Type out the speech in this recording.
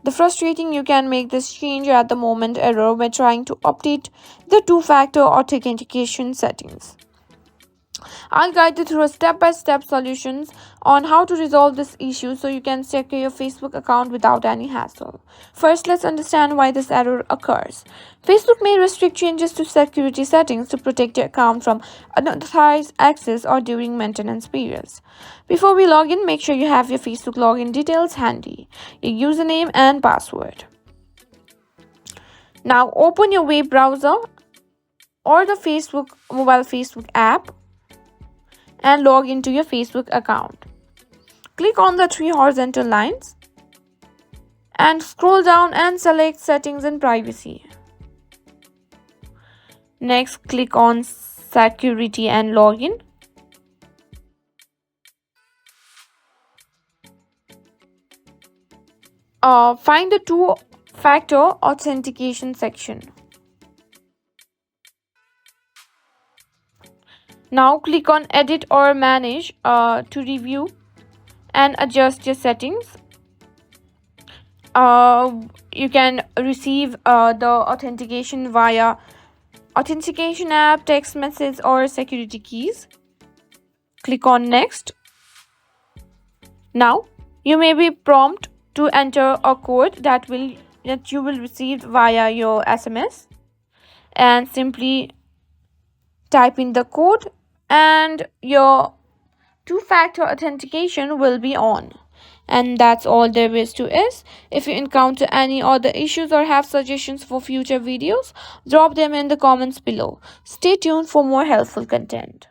The frustrating you can make this change at the moment error by trying to update the two-factor authentication settings. I'll guide you through a step-by-step solutions on how to resolve this issue so you can secure your Facebook account without any hassle. First, let's understand why this error occurs. Facebook may restrict changes to security settings to protect your account from unauthorized access or during maintenance periods. Before we log in, make sure you have your Facebook login details handy, your username and password. Now open your web browser or the mobile Facebook app and log into your Facebook account. Click on the three horizontal lines and scroll down and select Settings and Privacy. Next, click on Security and Login. Find the two-factor authentication section. Now click on Edit or Manage to review and adjust your settings. You can receive the authentication via authentication app, text message or security keys. Click on Next. Now you may be prompted to enter a code that you will receive via your SMS, and simply type in the code and your two-factor authentication will be on. And that's all there is to it. If you encounter any other issues or have suggestions for future videos, drop them in the comments below. Stay tuned for more helpful content.